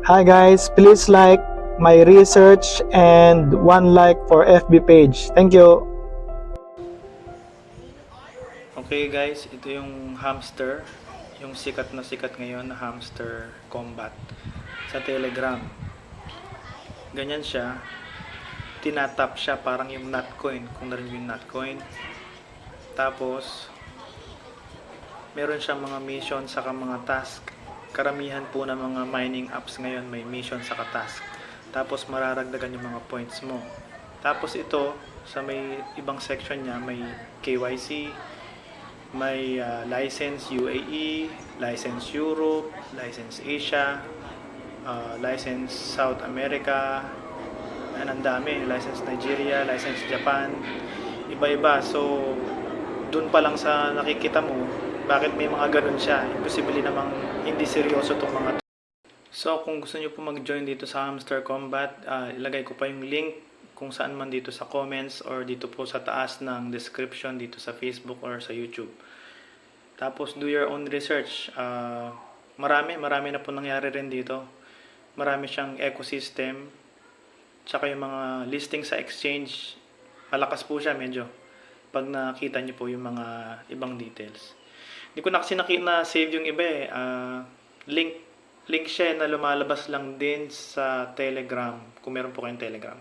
Hi guys, please like my research and one like for FB page. Thank you. Okay guys, ito yung hamster. Yung sikat na sikat ngayon na hamster combat sa Telegram. Ganyan siya. Tinatap siya parang yung Notcoin. Kung narinig yung Notcoin. Tapos, meron siyang mga mission saka mga task. Karamihan po ng mga mining apps ngayon may mission saka task. Tapos mararagdagan yung mga points mo. Tapos ito, sa may ibang section niya, may KYC, may license UAE, license Europe, license Asia, license South America, ang dami, license Nigeria, license Japan, iba-iba. So, dun pa lang sa nakikita mo, bakit may mga ganun siya. Imposible namang hindi seryoso tong mga to. So, kung gusto niyo po mag-join dito sa Hamster Combat, ilagay ko pa yung link kung saan man dito sa comments or dito po sa taas ng description dito sa Facebook or sa YouTube. Tapos, do your own research. Marami na po nangyari rin dito. Marami siyang ecosystem. Tsaka yung mga listing sa exchange, malakas po siya medyo. Pag nakita niyo po yung mga ibang details. Hindi ko na kasi na-save yung iba eh. Link siya na lumalabas lang din sa Telegram. Kung meron po kayong Telegram.